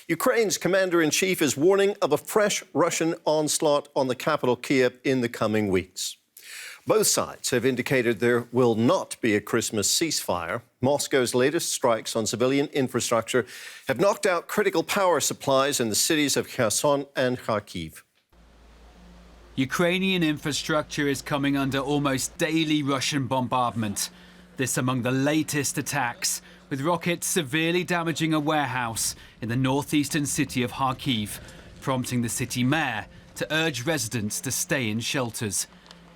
Ukraine's commander-in-chief is warning of a fresh Russian onslaught on the capital, Kyiv, in the coming weeks. Both sides have indicated there will not be a Christmas ceasefire. Moscow's latest strikes on civilian infrastructure have knocked out critical power supplies in the cities of Kherson and Kharkiv. Ukrainian infrastructure is coming under almost daily Russian bombardment. This among the latest attacks, with rockets severely damaging a warehouse in the northeastern city of Kharkiv, prompting the city mayor to urge residents to stay in shelters.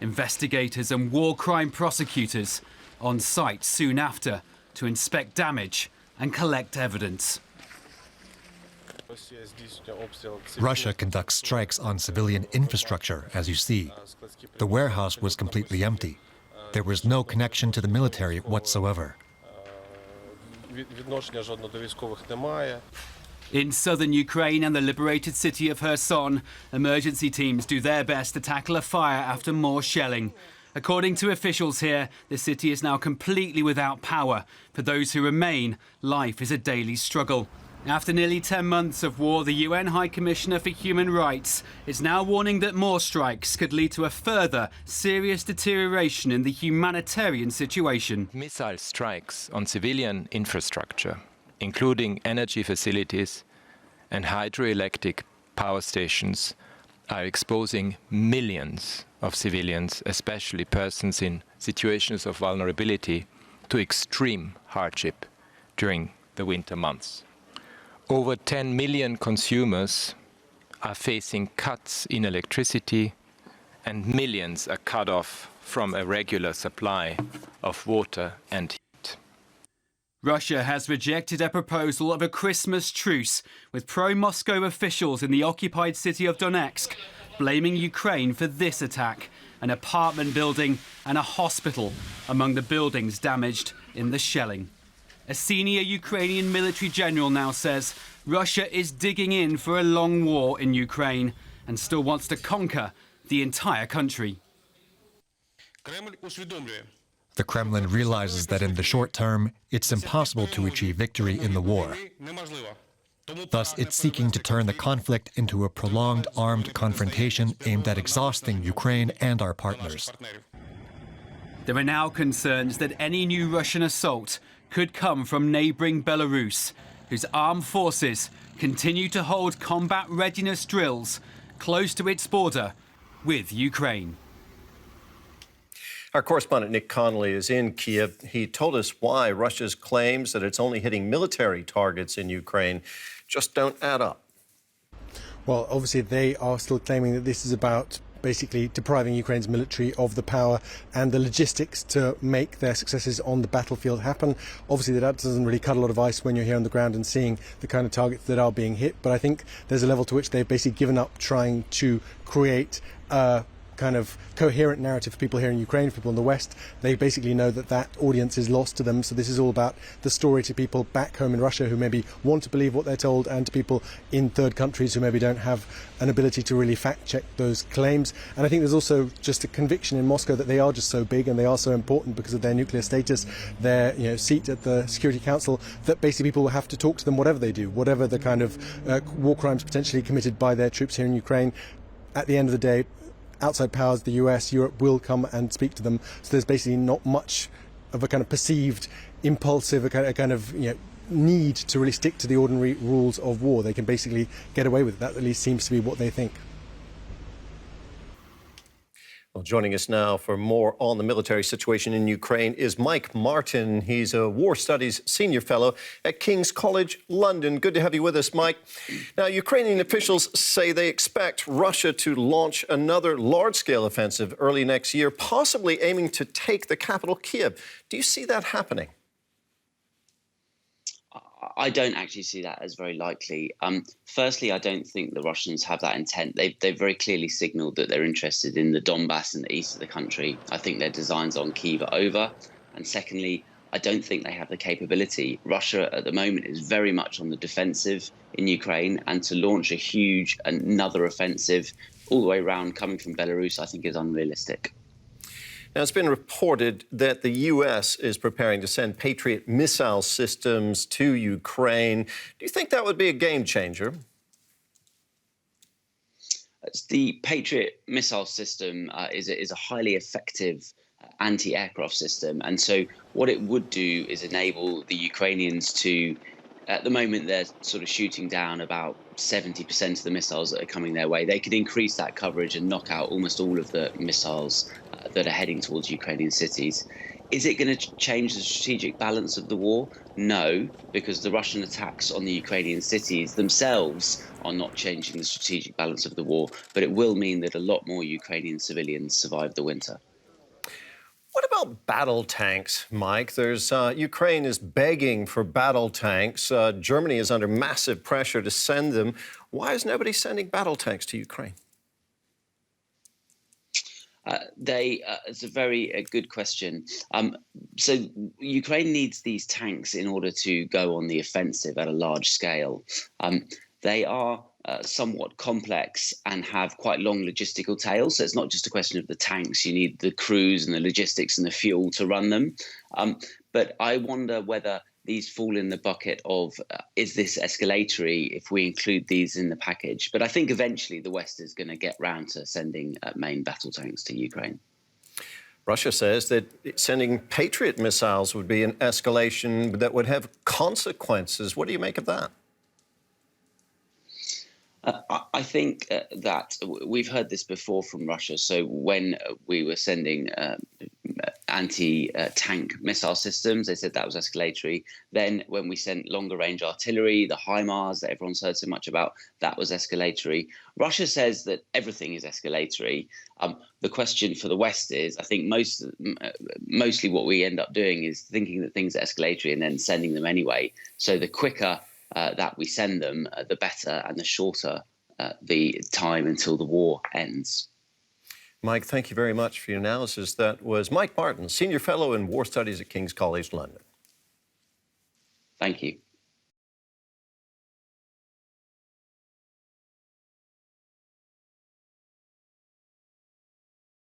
Investigators and war crime prosecutors on site soon after to inspect damage and collect evidence. Russia conducts strikes on civilian infrastructure, as you see. The warehouse was completely empty. There was no connection to the military whatsoever. In southern Ukraine and the liberated city of Kherson, emergency teams do their best to tackle a fire after more shelling. According to officials here, the city is now completely without power. For those who remain, life is a daily struggle. After nearly 10 months of war, the UN High Commissioner for Human Rights is now warning that more strikes could lead to a further serious deterioration in the humanitarian situation. Missile strikes on civilian infrastructure, including energy facilities and hydroelectric power stations, are exposing millions of civilians, especially persons in situations of vulnerability, to extreme hardship during the winter months. Over 10 million consumers are facing cuts in electricity, and millions are cut off from a regular supply of water and heat. Russia has rejected a proposal of a Christmas truce, with pro-Moscow officials in the occupied city of Donetsk blaming Ukraine for this attack, an apartment building and a hospital among the buildings damaged in the shelling. A senior Ukrainian military general now says Russia is digging in for a long war in Ukraine and still wants to conquer the entire country. The Kremlin realizes that in the short term, it's impossible to achieve victory in the war. Thus, it's seeking to turn the conflict into a prolonged armed confrontation aimed at exhausting Ukraine and our partners. There are now concerns that any new Russian assault could come from neighbouring Belarus, whose armed forces continue to hold combat readiness drills close to its border with Ukraine. Our correspondent Nick Connolly is in Kyiv. He told us why Russia's claims that it's only hitting military targets in Ukraine just don't add up. Well, obviously they are still claiming that this is about basically depriving Ukraine's military of the power and the logistics to make their successes on the battlefield happen. Obviously that doesn't really cut a lot of ice when you're here on the ground and seeing the kind of targets that are being hit, but I think there's a level to which they've basically given up trying to create a kind of coherent narrative for people here in Ukraine, for people in the West. They basically know that that audience is lost to them, so this is all about the story to people back home in Russia who maybe want to believe what they're told, and to people in third countries who maybe don't have an ability to really fact-check those claims. And I think there's also just a conviction in Moscow that they are just so big and they are so important because of their nuclear status, their seat at the Security Council, that basically people will have to talk to them whatever they do, whatever the kind of war crimes potentially committed by their troops here in Ukraine. At the end of the day, outside powers, the US, Europe, will come and speak to them. So there's basically not much of a kind of perceived, impulsive, a kind of need to really stick to the ordinary rules of war. They can basically get away with it. That at least seems to be what they think. Well, joining us now for more on the military situation in Ukraine is Mike Martin. He's a War Studies Senior Fellow at King's College London. Good to have you with us, Mike. Now, Ukrainian officials say they expect Russia to launch another large-scale offensive early next year, possibly aiming to take the capital, Kyiv. Do you see that happening? I don't actually see that as very likely. Firstly, I don't think the Russians have that intent. They've very clearly signalled that they're interested in the Donbass and the east of the country. I think their designs on Kyiv are over. And secondly, I don't think they have the capability. Russia at the moment is very much on the defensive in Ukraine, and to launch a huge another offensive all the way around coming from Belarus, I think is unrealistic. Now, it's been reported that the U.S. is preparing to send Patriot missile systems to Ukraine. Do you think that would be a game changer? The Patriot missile system is a highly effective anti-aircraft system. And so what it would do is enable the Ukrainians to, at the moment, they're sort of shooting down about 70% of the missiles that are coming their way. They could increase that coverage and knock out almost all of the missiles that are heading towards Ukrainian cities. Is it going to change the strategic balance of the war? No, because the Russian attacks on the Ukrainian cities themselves are not changing the strategic balance of the war, but it will mean that a lot more Ukrainian civilians survive the winter. What about battle tanks, Mike? Ukraine is begging for battle tanks. Germany is under massive pressure to send them. Why is nobody sending battle tanks to Ukraine? It's a very good question. So Ukraine needs these tanks in order to go on the offensive at a large scale. They are somewhat complex and have quite long logistical tails. So it's not just a question of the tanks. You need the crews and the logistics and the fuel to run them. But I wonder whether these fall in the bucket of, is this escalatory if we include these in the package? But I think eventually the West is going to get round to sending main battle tanks to Ukraine. Russia says that sending Patriot missiles would be an escalation that would have consequences. What do you make of that? I think that we've heard this before from Russia. So when we were sending anti-tank missile systems, they said that was escalatory. Then when we sent longer-range artillery, the HIMARS that everyone's heard so much about, that was escalatory. Russia says that everything is escalatory. The question for the West is, I think mostly what we end up doing is thinking that things are escalatory and then sending them anyway. So the quicker that we send them, the better, and the shorter the time until the war ends. Mike, thank you very much for your analysis. That was Mike Martin, Senior Fellow in War Studies at King's College London. Thank you.